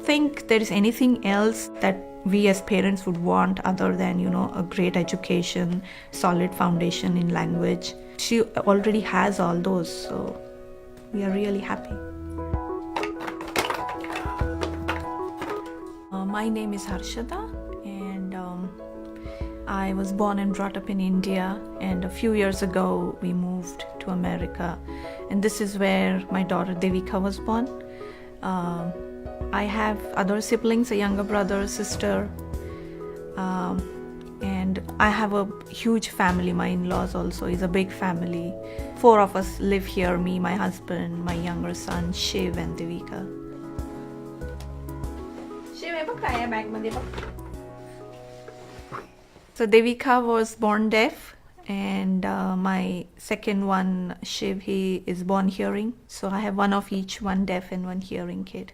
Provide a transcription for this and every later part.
think there is anything else that we as parents would want other than, a great education, solid foundation in language. She already has all those, so we are really happy. My name is Harshada, and I was born and brought up in India, and a few years ago we moved to America, and this is where my daughter Devika was born. I have other siblings, a younger brother, sister, and I have a huge family. My in-laws also is a big family. 4 of us live here, me, my husband, my younger son, Shiv and Devika. So Devika was born deaf, and my second one, Shiv, he is born hearing. So I have one of each, one deaf and one hearing kid.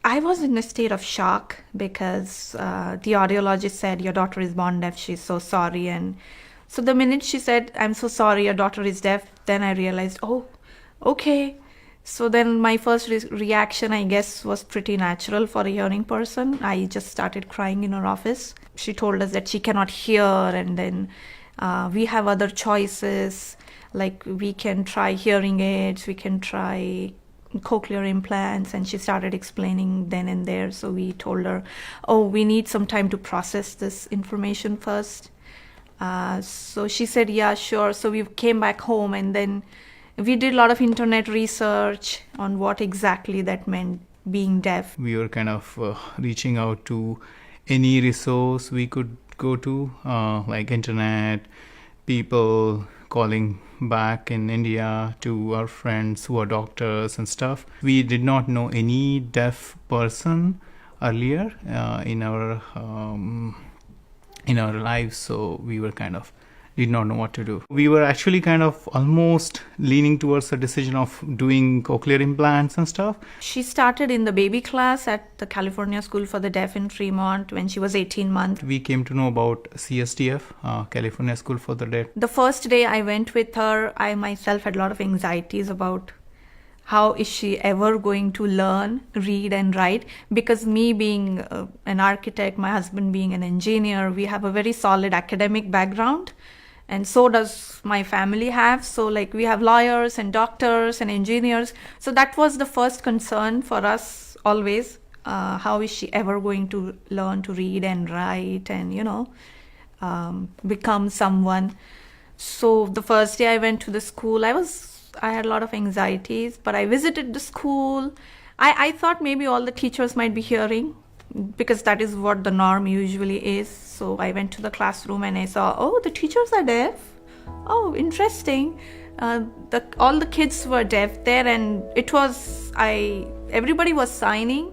I was in a state of shock because the audiologist said, your daughter is born deaf, she's so sorry. And so the minute she said, I'm so sorry, your daughter is deaf, then I realized, oh, okay. So then my first reaction, I guess, was pretty natural for a hearing person. I just started crying in her office. She told us that she cannot hear, and then we have other choices, like we can try hearing aids, we can try cochlear implants, and she started explaining then and there. So we told her, oh, we need some time to process this information first. So she said, yeah, sure. So we came back home, and then we did a lot of internet research on what exactly that meant, being deaf. We were kind of reaching out to any resource we could go to, like internet, people calling back in India to our friends who are doctors and stuff. We did not know any deaf person earlier in our lives, so we were kind of did not know what to do. We were actually kind of almost leaning towards the decision of doing cochlear implants and stuff. She started in the baby class at the California School for the Deaf in Fremont when she was 18 months. We came to know about CSDF, California School for the Deaf. The first day I went with her, I myself had a lot of anxieties about how is she ever going to learn, read and write, because me being an architect, my husband being an engineer, we have a very solid academic background. And so does my family have. So like we have lawyers and doctors and engineers. So that was the first concern for us always. How is she ever going to learn to read and write and, become someone? So the first day I went to the school, I had a lot of anxieties, but I visited the school. I thought maybe all the teachers might be hearing, because that is what the norm usually is. So I went to the classroom and I saw, oh, the teachers are deaf. Oh, interesting. All the kids were deaf there, and everybody was signing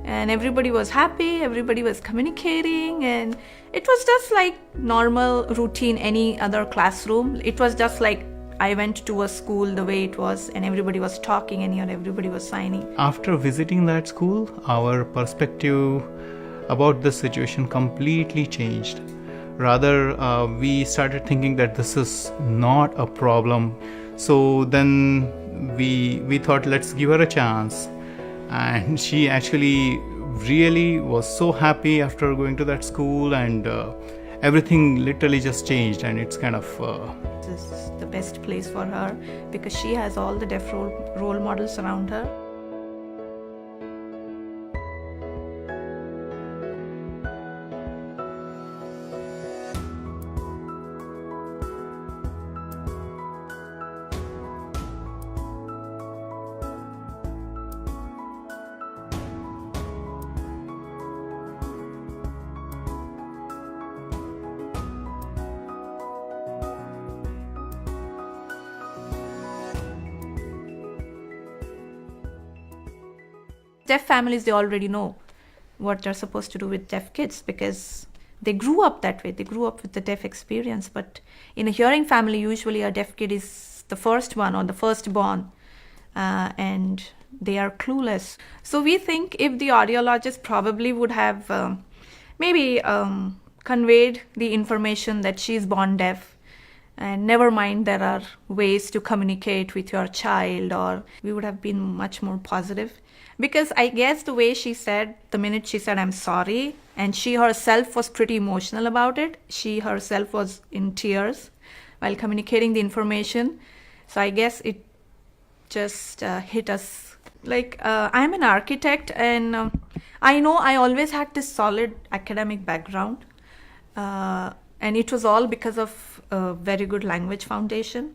and everybody was happy, everybody was communicating, and it was just like normal routine, any other classroom. It was just like I went to a school the way it was, and everybody was talking and everybody was signing. After visiting that school, our perspective about the situation completely changed. Rather, we started thinking that this is not a problem. So then we thought, let's give her a chance. And she actually really was so happy after going to that school, and everything literally just changed, and it's kind of This is the best place for her because she has all the deaf role models around her. Deaf families, they already know what they're supposed to do with deaf kids because they grew up that way. They grew up with the deaf experience. But in a hearing family, usually a deaf kid is the first one or the firstborn, and they are clueless. So we think if the audiologist probably would have maybe conveyed the information that she's born deaf, And never mind, there are ways to communicate with your child, or we would have been much more positive. Because I guess the way she said, the minute she said, I'm sorry, and she herself was pretty emotional about it. She herself was in tears while communicating the information. So I guess it just hit us. Like, I'm an architect, and I know I always had this solid academic background. And it was all because of a very good language foundation.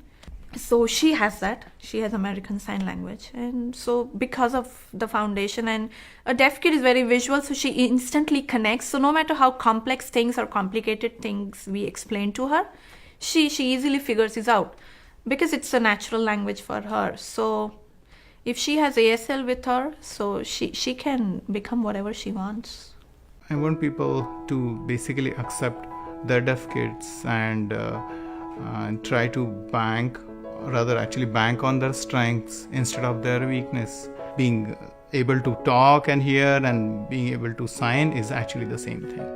So she has that. She has American Sign Language. And so because of the foundation, and a deaf kid is very visual, so she instantly connects. So no matter how complex things or complicated things we explain to her, she easily figures it out because it's a natural language for her. So if she has ASL with her, so she can become whatever she wants. I want people to basically accept their deaf kids and try to bank on their strengths instead of their weakness. Being able to talk and hear and being able to sign is actually the same thing.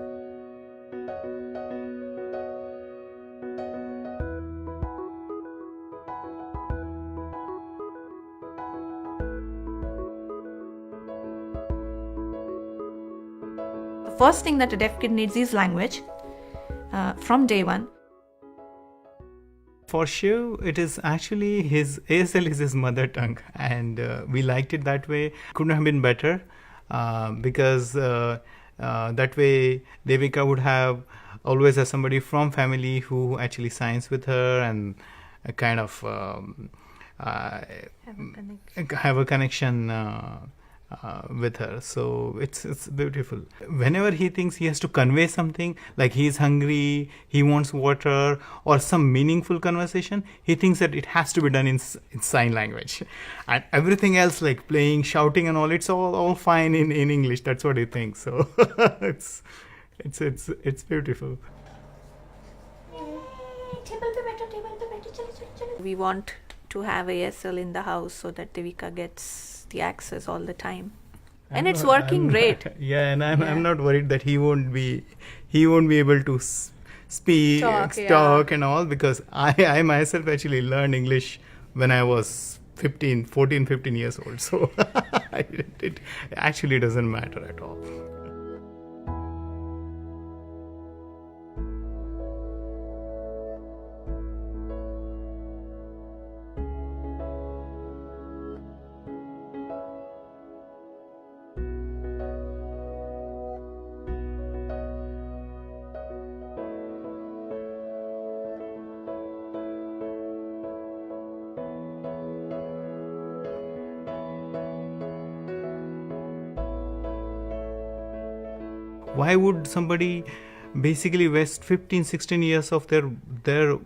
The first thing that a deaf kid needs is language from day one. For Shiv, it is actually his ASL is his mother tongue, and we liked it that way. Couldn't have been better because that way Devika would have always have somebody from family who actually signs with her and kind of have a connection with her. So it's beautiful. Whenever he thinks he has to convey something, like he's hungry, he wants water, or some meaningful conversation, he thinks that it has to be done in sign language. And everything else, like playing, shouting and all, it's all fine in English. That's what he thinks. So it's beautiful. We want to have ASL in the house so that Devika gets the access all the time, and it's working great. Yeah, and I'm not worried that he won't be able to speak, talk and all, because I myself actually learned English when I was 15 years old. So it actually doesn't matter at all. Why would somebody basically waste 15-16 years of their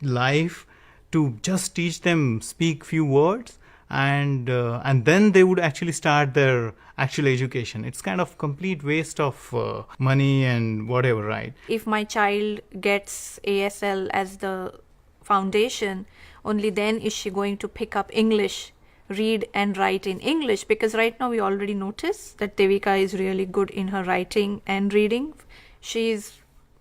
life to just teach them speak few words, and then they would actually start their actual education? It's kind of complete waste of money and whatever, right? If my child gets ASL as the foundation, only then is she going to pick up English, read and write in English, because right now we already notice that Devika is really good in her writing and reading. She is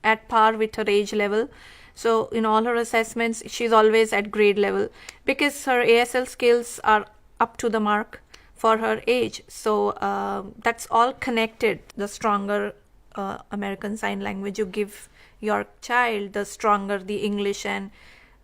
at par with her age level. So in all her assessments, she's always at grade level because her ASL skills are up to the mark for her age. So that's all connected. The stronger American Sign Language you give your child, the stronger the English and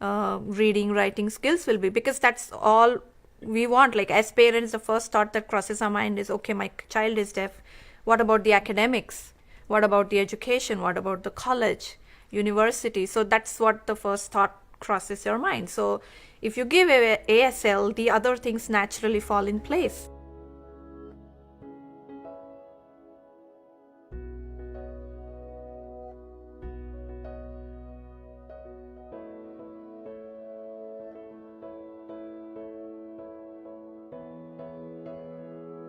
reading, writing skills will be, because that's all we want. Like, as parents, the first thought that crosses our mind is, okay, my child is deaf. What about the academics? What about the education? What about the college, university? So that's what the first thought crosses your mind. So if you give ASL, the other things naturally fall in place.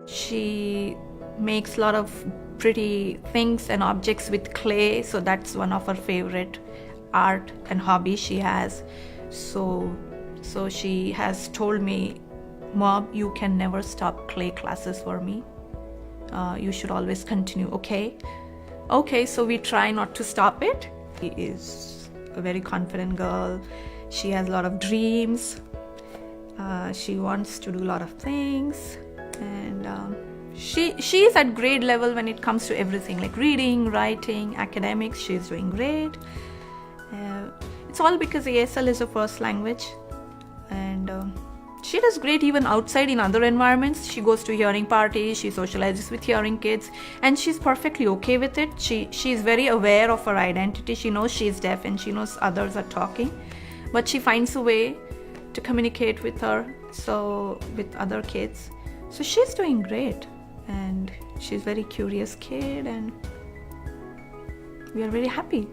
She makes a lot of pretty things and objects with clay, so that's one of her favorite art and hobby she has. So she has told me, Mom, you can never stop clay classes for me. You should always continue. Okay, so we try not to stop it. She is a very confident girl. She has a lot of dreams. She wants to do a lot of things, and she is at grade level when it comes to everything, like reading, writing, academics. She's doing great. It's all because ASL is her first language, and she does great even outside in other environments. She goes to hearing parties, she socializes with hearing kids, and she's perfectly okay with it. She's very aware of her identity. She knows she's deaf and she knows others are talking, but she finds a way to communicate with with other kids. So she's doing great, and she's a very curious kid, and we are very happy.